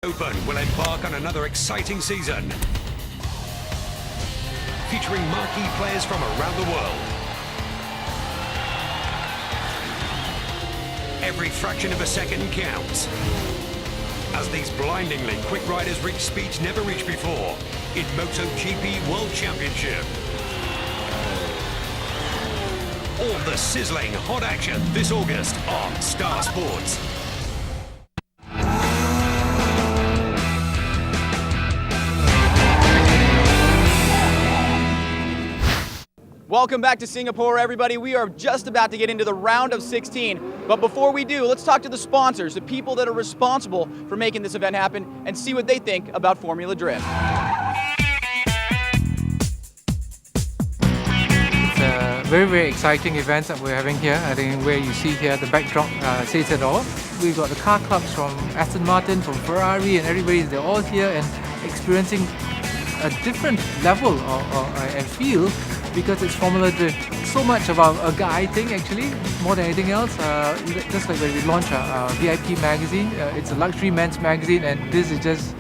Open will embark on another exciting season, featuring marquee players from around the world. Every fraction of a second counts, as these blindingly quick riders reach speeds never reached before in MotoGP World Championship. All the sizzling hot action this August on Star Sports. Welcome back to Singapore, everybody. We are just about to get into the round of 16. But before we do, let's talk to the sponsors, the people that are responsible for making this event happen, and see what they think about Formula Drift. It's a very, very exciting event that we're having here. I think where you see here, the backdrop says it all. We've got the car clubs from Aston Martin, from Ferrari, and everybody, they're all here and experiencing a different level and feel, because it's Formula Drift. So much about a guy thing, actually, more than anything else. Just like when we launched our VIP magazine, it's a luxury men's magazine, and this is just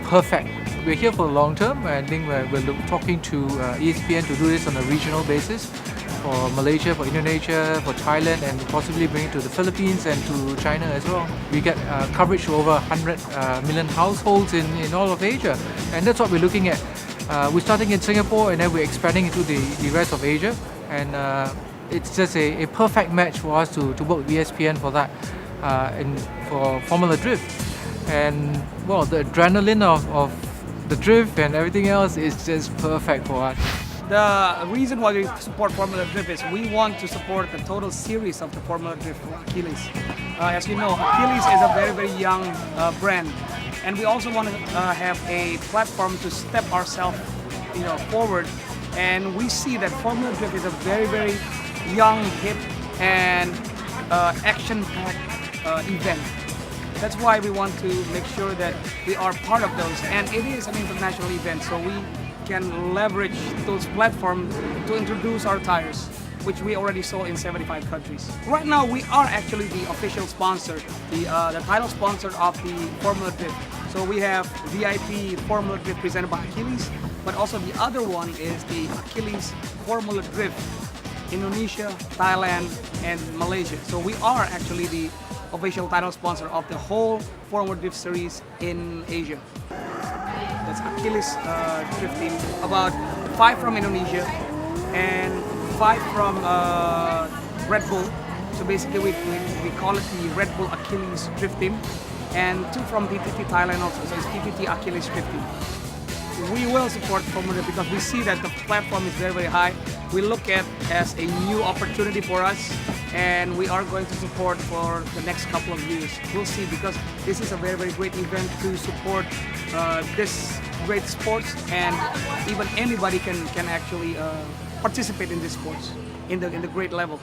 perfect. We're here for the long term. I think we're talking to ESPN to do this on a regional basis for Malaysia, for Indonesia, for Thailand, and possibly bring it to the Philippines and to China as well. We get coverage to over 100 million households in all of Asia, and that's what we're looking at. We're starting in Singapore and then we're expanding into the rest of Asia, and it's just a perfect match for us to work with ESPN for that, and for Formula Drift. And well, the adrenaline of the drift and everything else is just perfect for us. The reason why we support Formula Drift is we want to support the total series of the Formula Drift for Achilles. As you know, Achilles is a very, very young brand. And we also want to have a platform to step ourselves, forward. And we see that Formula Drift is a very, very young, hip, and action-packed event. That's why we want to make sure that we are part of those. And it is an international event, so we can leverage those platforms to introduce our tires, which we already sold in 75 countries. Right now, we are actually the official sponsor, the title sponsor of the Formula Drift. So we have VIP Formula Drift presented by Achilles, but also the other one is the Achilles Formula Drift, Indonesia, Thailand, and Malaysia. So we are actually the official title sponsor of the whole Formula Drift series in Asia. That's Achilles Drift team, about 5 from Indonesia and 5 from Red Bull. So basically we call it the Red Bull Achilles Drift team, and 2 from PTT Thailand also, so it's PTT Achilles Drift team. We will support Formula Drift because we see that the platform is very, very high. We look at as a new opportunity for us, and we are going to support for the next couple of years. We'll see, because this is a very, very great event to support this great sports, and even anybody can actually participate in this sports in the great level.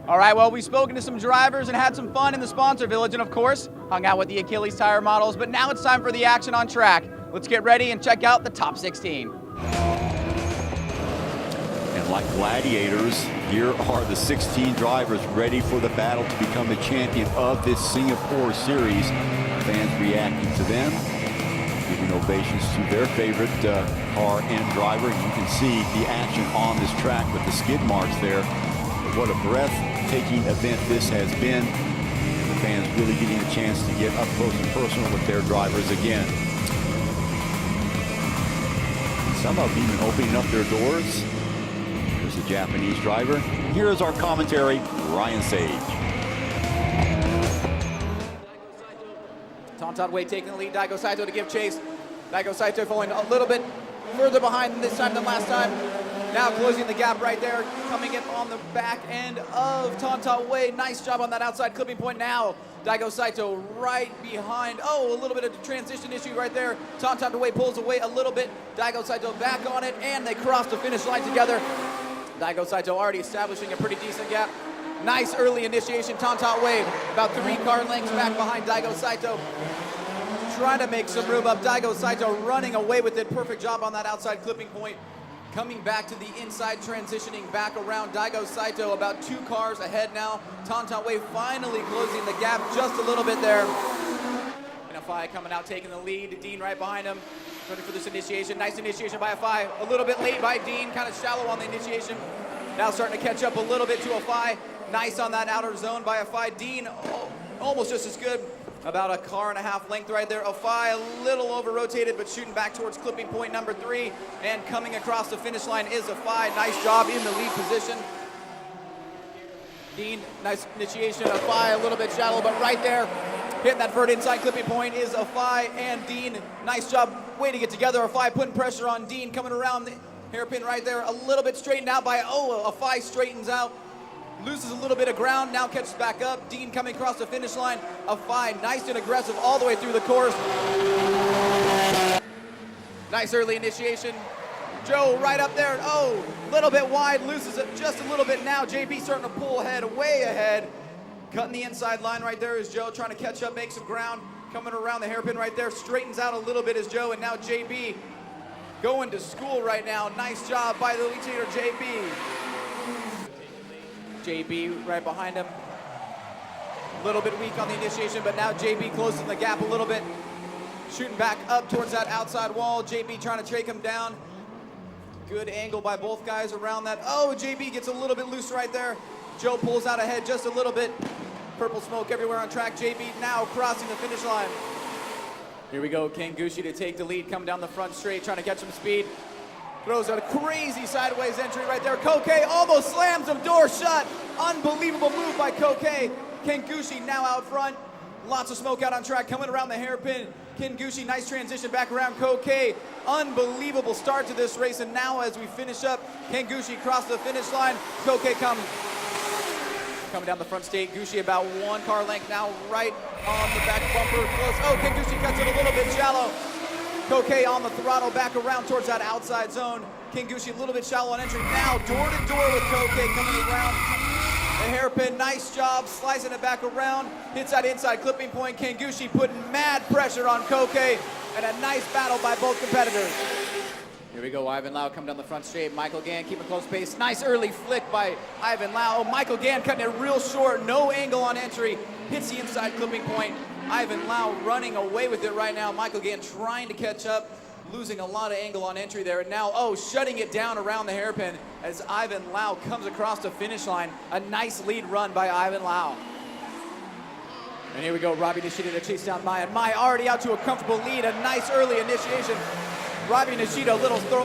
All right, well, we've spoken to some drivers and had some fun in the sponsor village, and of course, hung out with the Achilles tire models, but now it's time for the action on track. Let's get ready and check out the top 16. And like gladiators, here are the 16 drivers ready for the battle to become the champion of this Singapore series. Fans reacting to them, giving ovations to their favorite car and driver. You can see the action on this track with the skid marks there. What a breathtaking event this has been. The fans really getting a chance to get up close and personal with their drivers again. Some of them even opening up their doors Japanese driver. Here is our commentary, Ryan Sage. Tonton Wei taking the lead, Daigo Saito to give chase. Daigo Saito falling a little bit further behind this time than last time. Now closing the gap right there, coming in on the back end of Tonton Wei. Nice job on that outside clipping point. Now Daigo Saito right behind. Oh, a little bit of a transition issue right there. Tonton Wei pulls away a little bit. Daigo Saito back on it, and they cross the finish line together. Daigo Saito already establishing a pretty decent gap. Nice early initiation. Tonton Wei about 3 car lengths back behind Daigo Saito. Trying to make some room up. Daigo Saito running away with it. Perfect job on that outside clipping point. Coming back to the inside, transitioning back around. Daigo Saito about 2 cars ahead now. Tonton Wei finally closing the gap just a little bit there. Afai coming out, taking the lead. Dean right behind him, ready for this initiation. Nice initiation by Afai. A little bit late by Dean, kind of shallow on the initiation. Now starting to catch up a little bit to Afai. Nice on that outer zone by Afai. Dean almost just as good. About a car and a half length right there. Afai a little over-rotated, but shooting back towards clipping point number 3. And coming across the finish line is Afai. Nice job in the lead position. Dean, nice initiation. Afai a little bit shallow, but right there, hitting that vert inside clipping point is Afai and Dean. Nice job, way to get together. Afai putting pressure on Dean, coming around the hairpin right there. A little bit straightened out by, Afai straightens out. Loses a little bit of ground, now catches back up. Dean coming across the finish line. Afai nice and aggressive all the way through the course. Nice early initiation. Joe right up there. Oh, little bit wide, loses it just a little bit now. JB starting to pull ahead, way ahead. Cutting the inside line right there is Joe, trying to catch up, make some ground. Coming around the hairpin right there, straightens out a little bit is Joe, and now JB going to school right now. Nice job by the lead leader, JB. JB right behind him. A little bit weak on the initiation, but now JB closing the gap a little bit. Shooting back up towards that outside wall. JB trying to take him down. Good angle by both guys around that. Oh, JB gets a little bit loose right there. Joe pulls out ahead just a little bit. Purple smoke everywhere on track. JB now crossing the finish line. Here we go, Kengushi to take the lead, coming down the front straight, trying to catch some speed. Throws a crazy sideways entry right there. Kokei almost slams the door shut. Unbelievable move by Kokei. Kengushi now out front. Lots of smoke out on track, coming around the hairpin. Kengushi, nice transition back around Kokei. Unbelievable start to this race, and now as we finish up, Kengushi crossed the finish line. Kokei coming down the front straight. Gushi about 1 car length now, right on the back bumper, close. Oh, Kengushi cuts it a little bit shallow. Kokei on the throttle, back around towards that outside zone. Kengushi a little bit shallow on entry. Now door to door with Kokei coming around the hairpin. Nice job slicing it back around. Hits that inside clipping point. Kengushi putting mad pressure on Kokei, and a nice battle by both competitors. Here we go, Ivan Lau coming down the front straight. Michael Gann keeping close pace. Nice early flick by Ivan Lau. Oh, Michael Gann cutting it real short. No angle on entry. Hits the inside clipping point. Ivan Lau running away with it right now. Michael Gann trying to catch up, losing a lot of angle on entry there. And now, shutting it down around the hairpin as Ivan Lau comes across the finish line. A nice lead run by Ivan Lau. And here we go, Robbie Nishida to chase down Mai. And Mai already out to a comfortable lead. A nice early initiation. Robbie Nishida a little slow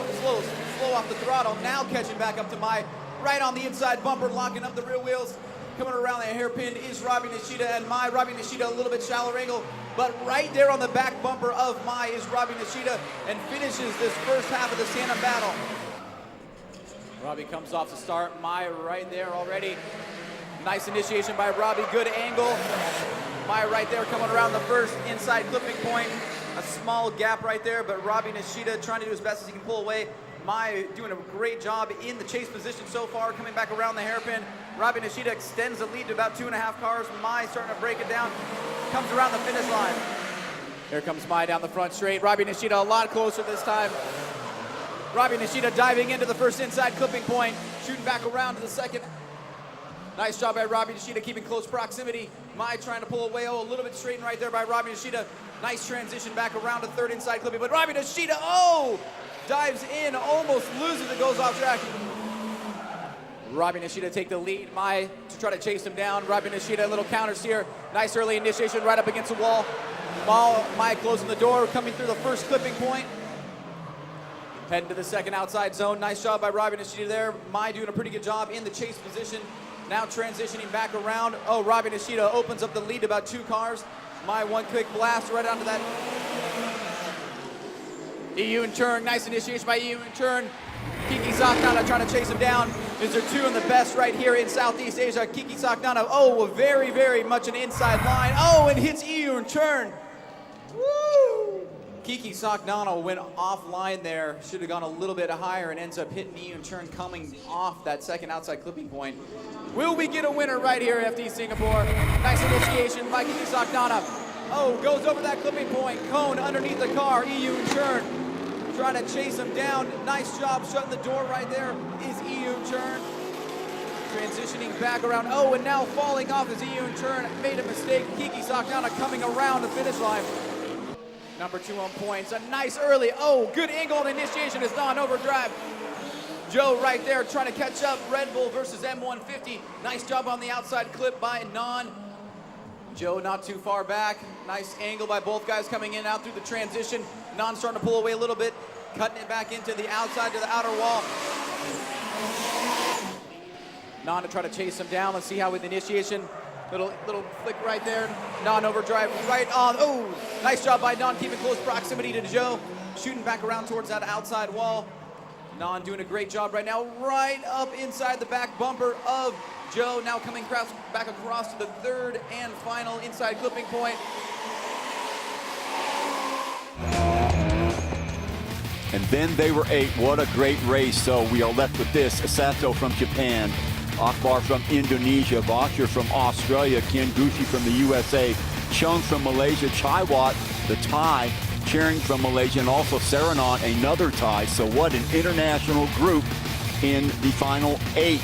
off the throttle. Now catching back up to Mai. Right on the inside bumper, locking up the rear wheels. Coming around the hairpin is Robbie Nishida and Mai. Robbie Nishida a little bit shallower angle, but right there on the back bumper of Mai is Robbie Nishida and finishes this first half of the Santa battle. Robbie comes off the start. Mai right there already. Nice initiation by Robbie, good angle. Mai right there coming around the first inside clipping point. A small gap right there, but Robbie Nishida trying to do as best as he can pull away. Mai doing a great job in the chase position so far, coming back around the hairpin. Robbie Nishida extends the lead to about 2.5 cars. Mai starting to break it down, comes around the finish line. Here comes Mai down the front straight. Robbie Nishida a lot closer this time. Robbie Nishida diving into the first inside clipping point, shooting back around to the second. Nice job by Robbie Nishida, keeping close proximity. Mai trying to pull away, a little bit straightened right there by Robbie Nishida. Nice transition back around to third inside clipping, but Robbie Nishida, dives in, almost loses it, goes off track. Robbie Nishida take the lead. Mai to try to chase him down. Robbie Nishida, a little counter steer. Nice early initiation right up against the wall. Mai closing the door, coming through the first clipping point. Heading to the second outside zone. Nice job by Robbie Nishida there. Mai doing a pretty good job in the chase position. Now transitioning back around. Oh, Robbie Nishida opens up the lead to about 2 cars. Mai one quick blast right onto that. EU in turn. Nice initiation by EU in turn. Kiki Saknana trying to chase him down. These are 2 of the best right here in Southeast Asia. Kiki Saknana, oh, very, very much an inside line. Oh, and hits EU in turn. Woo! Kiki Saknana went offline there. Should have gone a little bit higher and ends up hitting EU in turn coming off that second outside clipping point. Will we get a winner right here, FD Singapore? Nice initiation by Kiki Saknana. Oh, goes over that clipping point. Cone underneath the car. EU in turn. Trying to chase him down. Nice job shutting the door right there. Is EU in turn. Transitioning back around. Oh, and now falling off as EU in turn. Made a mistake. Kiki Saknana coming around the finish line. Number 2 on points. A nice early. Oh, good angle on initiation is non-overdrive. Joe right there trying to catch up. Red Bull versus M150. Nice job on the outside clip by Non. Joe not too far back. Nice angle by both guys coming in and out through the transition. Non starting to pull away a little bit. Cutting it back into the outside to the outer wall. Non to try to chase him down. Let's see how with the initiation. Little flick right there. Non-overdrive right on. Oh, nice job by Non keeping close proximity to Joe. Shooting back around towards that outside wall. Non doing a great job right now. Right up inside the back bumper of Joe. Now coming back across to the third and final inside clipping point. And then they were 8. What a great race. So we are left with this. Sato from Japan, Akbar from Indonesia, Vacher from Australia, Ken Gushi from the USA, Chung from Malaysia, Chaiwat, the Thai, cheering from Malaysia, and also Saranon, another Thai. So what an international group in the final 8.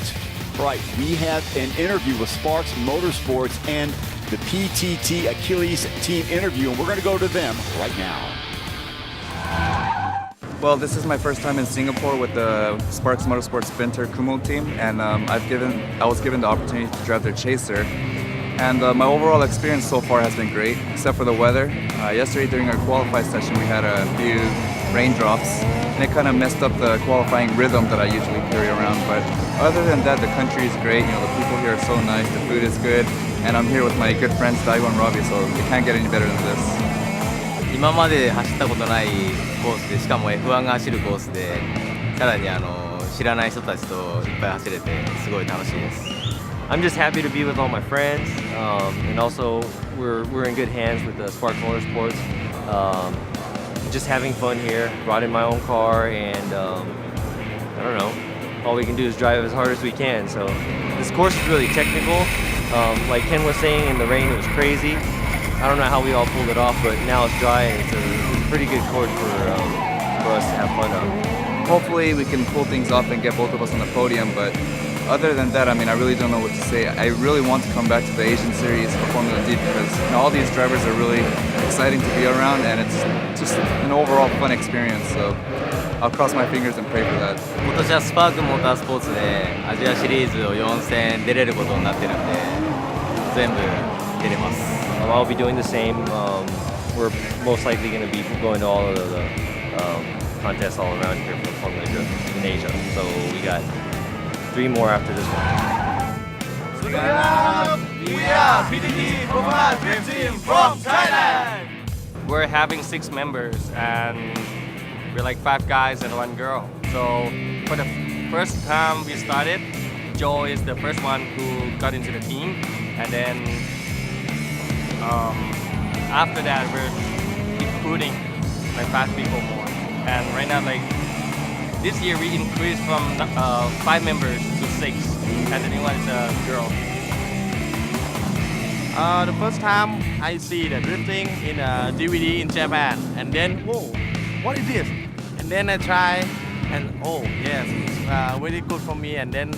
Right, we have an interview with Sparks Motorsports and the PTT Achilles team interview, and we're going to go to them right now. Well, this is my first time in Singapore with the Sparks Motorsports Binter Kumul team, and I was given the opportunity to drive their Chaser. And my overall experience so far has been great, except for the weather. Yesterday during our qualify session, we had a few raindrops, and it kind of messed up the qualifying rhythm that I usually carry around. But other than that, the country is great. You know, the people here are so nice, the food is good, and I'm here with my good friends Daigo and Robbie, so it can't get any better than this. 今まで走ったことないコースで、しかも F1 が走るコースで、さらに知らない人たちといっぱい走れてすごい楽しいです。I'm just happy to be with all my friends, and also we're in good hands with the Sparks Motorsports. Just having fun here. Brought in my own car, and I don't know. All we can do is drive as hard as we can. So this course is really technical. Like Ken was saying, in the rain it was crazy. I don't know how we all pulled it off, but now it's dry, and it's a pretty good course for us to have fun on. Hopefully we can pull things off and get both of us on the podium, but other than that, I mean, I really don't know what to say. I really want to come back to the Asian Series for Formula D because all these drivers are really exciting to be around, and it's just an overall fun experience. So I'll cross my fingers and pray for that. 今年はスパークモータースポーツでアジアシリーズを4戦出れることになってるんで、全部出れます。I'll be doing the same. We're most likely going to be going to all of the contests all around here for Formula Drift in Asia. So we got 3 more after this one. We are PTT Formula Drift Team from Thailand. We're having 6 members, and we're like 5 guys and 1 girl. So for the first time we started, Joe is the first one who got into the team, and then after that we're recruiting like 5 people more. And right now, like this year, we increased from 5 members to 6, and the new one is a girl. The first time I see the drifting in a DVD in Japan, and then whoa, what is this? And then I try, and oh yes, it's very good for me. And then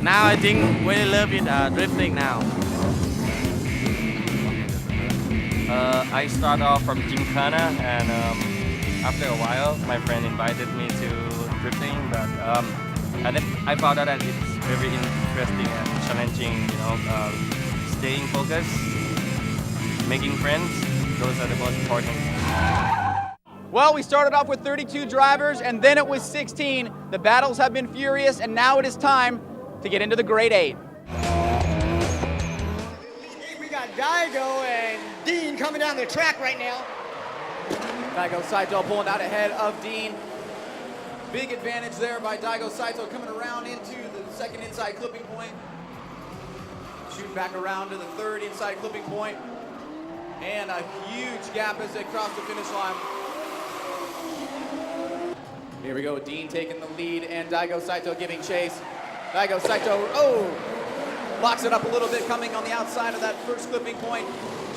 now I think really love it drifting now. I start off from Gymkhana, and after a while, my friend invited me to drifting, but and then I found out that it's very interesting and challenging. You know, staying focused, making friends. Those are the most important. Well, we started off with 32 drivers, and then it was 16. The battles have been furious, and now it is time to get into the Grade 8. We got Daigo and Dean coming down the track right now. Daigo Saito pulling out ahead of Dean. Big advantage there by Daigo Saito coming around into the second inside clipping point. Shooting back around to the third inside clipping point. And a huge gap as they cross the finish line. Here we go, Dean taking the lead and Daigo Saito giving chase. Daigo Saito, locks it up a little bit coming on the outside of that first clipping point.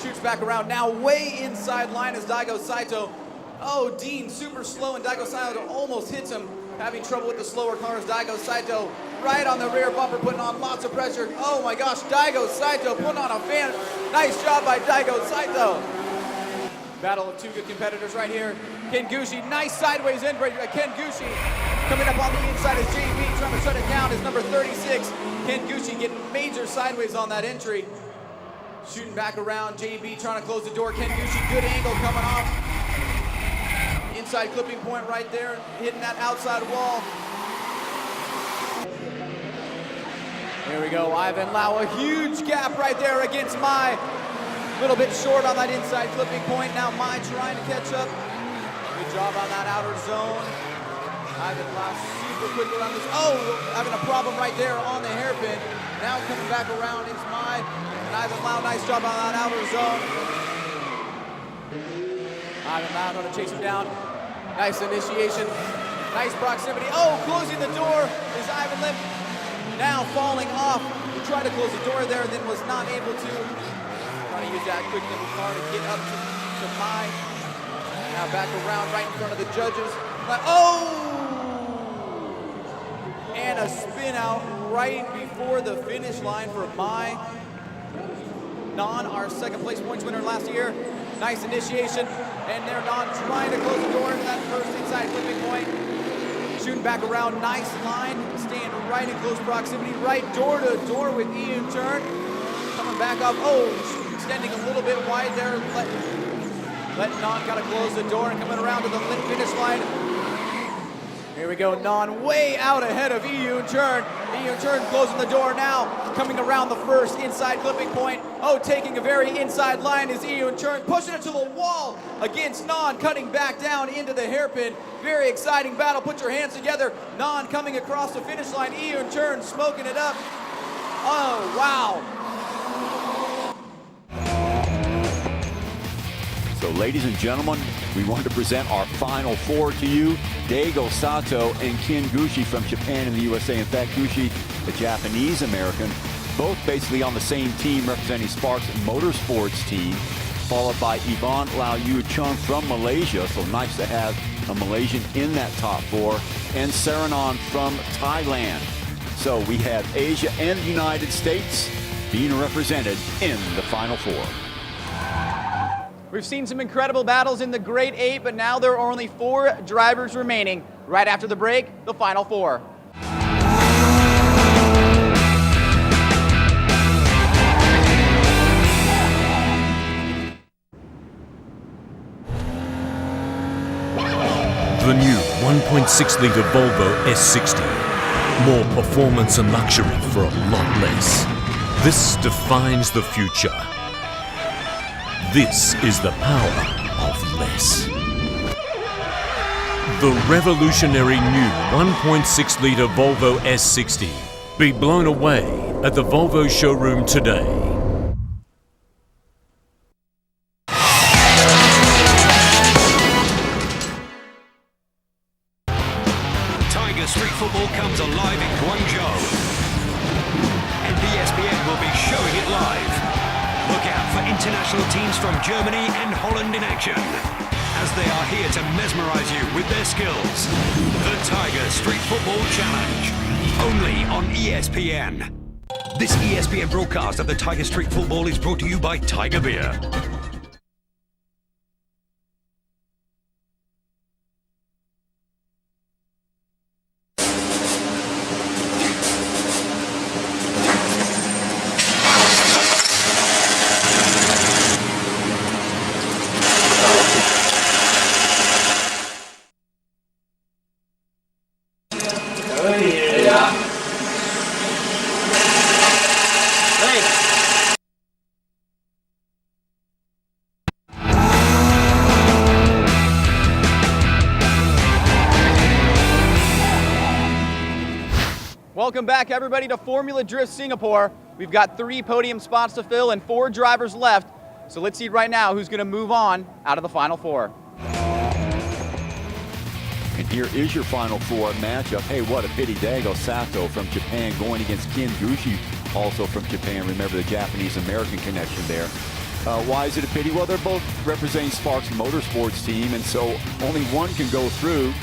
Shoots back around, now way inside line is Daigo Saito. Dean super slow and Daigo Saito almost hits him. Having trouble with the slower cars. Daigo Saito right on the rear bumper, putting on lots of pressure. Oh my gosh, Daigo Saito putting on a fan. Nice job by Daigo Saito. Battle of two good competitors right here. Ken Gushi, nice sideways in. Ken Gushi coming up on the inside of JB, trying to shut it down is number 36. Ken Gushi getting major sideways on that entry. Shooting back around, JB trying to close the door. Ken Gushi, good angle coming off. Inside clipping point right there, hitting that outside wall. Here we go, Ivan Lau, a huge gap right there against Mai. A little bit short on that inside clipping point. Now Mai trying to catch up. Good job on that outer zone. Ivan Lau super quick around this. Having a problem right there on the hairpin. Now coming back around is Mai. And Ivan Lau, nice job on that outer zone. Ivan Lau going to chase him down. Nice initiation. Nice proximity. Closing the door is Ivan Lim. Now falling off. He tried to close the door there, then was not able to. Trying to use that quick little car to get up to Mai. Now back around right in front of the judges. And a spin out right before the finish line for Mai. Non, our second place points winner last year. Nice initiation. And they're Non trying to close the door to that first inside clipping point. Shooting back around, nice line. Staying right in close proximity. Right door to door with Ian Turn. Coming back up. Extending a little bit wide there. Letting Non kind of close the door and coming around to the finish line. Here we go, Non way out ahead of Iyun Churn. Iyun Churn closing the door now, coming around the first inside clipping point. Taking a very inside line is Iyun Churn, pushing it to the wall against Non, cutting back down into the hairpin. Very exciting battle, put your hands together. Non coming across the finish line, Iyun Churn smoking it up. Wow. So ladies and gentlemen, we want to present our final four to you. Daigo Saito and Ken Gushi from Japan and the USA. In fact, Gushi, a Japanese-American, both basically on the same team representing Sparks Motorsports team, followed by Ivan Lau Yu Chung from Malaysia. So nice to have a Malaysian in that top four. And Saranon from Thailand. So we have Asia and the United States being represented in the final four. We've seen some incredible battles in the Grade 8, but now there are only 4 drivers remaining. Right after the break, the final 4. The new 1.6-litre Volvo S60. More performance and luxury for a lot less. This defines the future. This is the power of less. The revolutionary new 1.6-litre Volvo S60. Be blown away at the Volvo showroom today. Tiger Street Football comes alive in Guangzhou. And ESPN will be showing it live. Look out for international teams from Germany and Holland in action, as they are here to mesmerize you with their skills. The Tiger Street Football Challenge, only on ESPN. This ESPN broadcast of the Tiger Street Football is brought to you by Tiger Beer. Welcome back, everybody, to Formula Drift Singapore. We've got 3 podium spots to fill and 4 drivers left. So let's see right now who's going to move on out of the Final 4. And here is your Final 4 matchup. Hey, what a pity. Daigo Sato from Japan going against Ken Gushi, also from Japan. Remember the Japanese-American connection there. Why is it a pity? Well, they're both representing Sparks Motorsports team, and so only one can go through.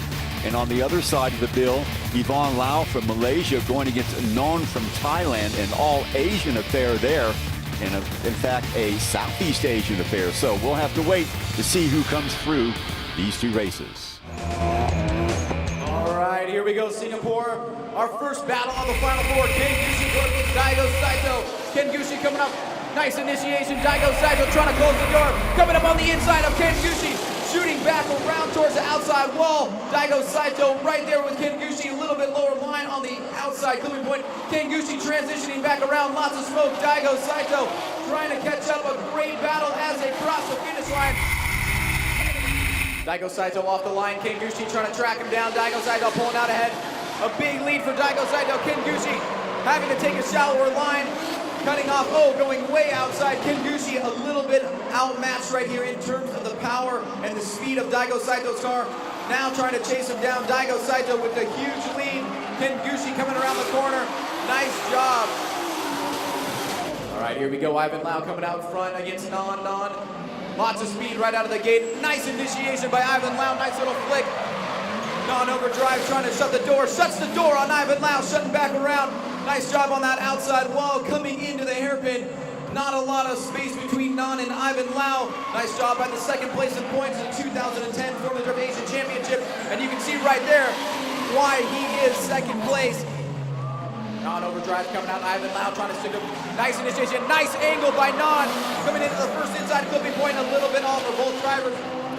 And on the other side of the bill, Yvonne Lau from Malaysia going against Non from Thailand, an all-Asian affair there, and in fact a Southeast Asian affair. So we'll have to wait to see who comes through these 2 races. All right, here we go, Singapore. Our first battle on the Final 4. Ken Gushi going against Daigo Saito. Ken Gushi coming up. Nice initiation. Daigo Saito trying to close the door. Coming up on the inside of Ken Gushi. Shooting back around towards the outside wall. Daigo Saito right there with Ken Gushi, a little bit lower line on the outside clipping point. Ken Gushi transitioning back around, lots of smoke. Daigo Saito trying to catch up. A great battle as they cross the finish line. Daigo Saito off the line. Ken Gushi trying to track him down. Daigo Saito pulling out ahead. A big lead for Daigo Saito. Ken Gushi having to take a shallower line. Cutting off, going way outside. Ken Gushi a little bit outmatched right here in terms of the power and the speed of Daigo Saito's car. Now trying to chase him down. Daigo Saito with a huge lead. Ken Gushi coming around the corner. Nice job. All right, here we go. Ivan Lau coming out front against Non. Lots of speed right out of the gate. Nice initiation by Ivan Lau. Nice little flick. Non overdrive trying to shut the door. Shuts the door on Ivan Lau, shutting back around. Nice job on that outside wall coming into the hairpin. Not a lot of space between Non and Ivan Lau. Nice job by the second place in points in the 2010 Formula Drift Asian Championship. And you can see right there why he is second place. Non overdrive coming out. Ivan Lau trying to stick up. Nice initiation. Nice angle by Non. Coming into the first inside clipping point. A little bit off for both drivers.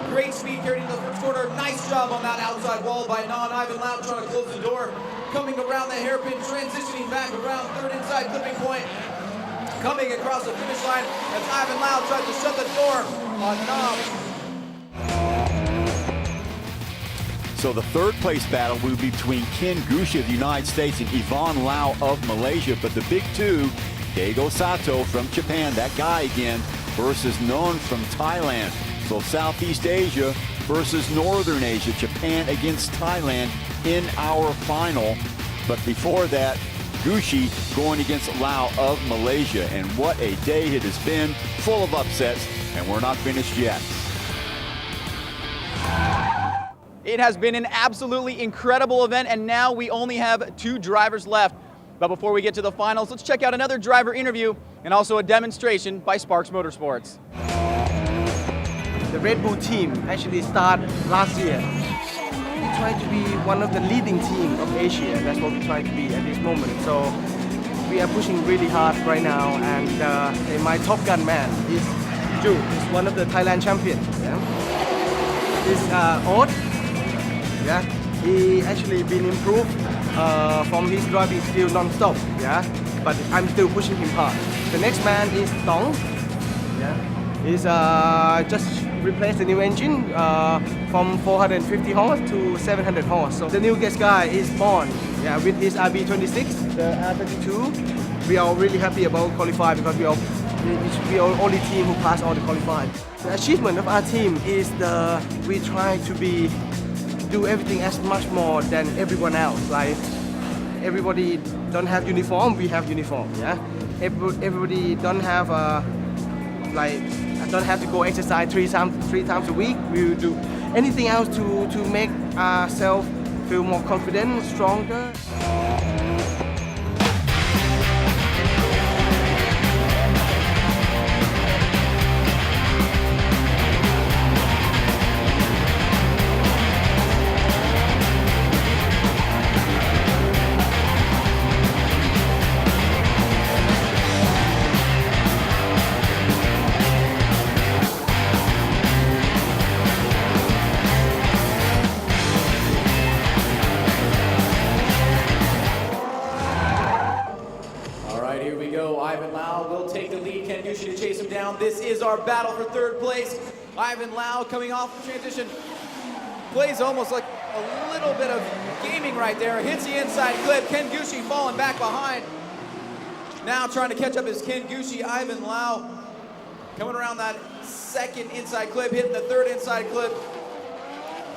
Great speed carrying into the first corner. Nice job on that outside wall by Non. Ivan Lau trying to close the door. Coming around the hairpin, transitioning back around third inside clipping point. Coming across the finish line as Ivan Lau tries to shut the door on Non. So the third place battle will be between Ken Gushi of the United States and Yvonne Lau of Malaysia. But the big 2, Daigo Sato from Japan, that guy again, versus Non from Thailand. So Southeast Asia versus Northern Asia, Japan against Thailand in our final. But before that, Gushi going against Lau of Malaysia. And what a day it has been, full of upsets, and we're not finished yet. It has been an absolutely incredible event, and now we only have 2 drivers left. But before we get to the finals, let's check out another driver interview and also a demonstration by Sparks Motorsports. The Red Bull team actually started last year. We try to be one of the leading teams of Asia. That's what we try to be at this moment. So we are pushing really hard right now. And my Top Gun man is Ju. He's one of the Thailand champions. Yeah? This Odd. Yeah, he actually been improved from his driving skill non-stop. Yeah, but I'm still pushing him hard. The next man is Tong. Yeah, he's just replaced the new engine from 450 horse to 700 horse. So the newest guy is Bond. Yeah, with his RB26, the R32. We are really happy about qualify because we are only team who passed all the qualifying. The achievement of our team is we try to do everything as much more than everyone else. Like everybody don't have uniform, we have uniform. Yeah, everybody don't have don't have to go exercise three times a week. We will do anything else to make ourselves feel more confident, stronger. This is our battle for third place. Ivan Lau coming off the transition. Plays almost like a little bit of gaming right there. Hits the inside clip. Ken Gucci falling back behind. Now trying to catch up is Ken Gucci. Ivan Lau coming around that second inside clip, hitting the third inside clip.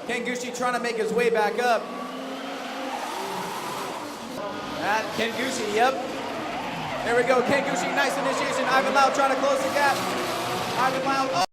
Ken Gucci trying to make his way back up. At Ken Gucci, yep. There we go, Ken Gucci, nice initiation. Ivan Lau trying to close the gap. Ivan Lau,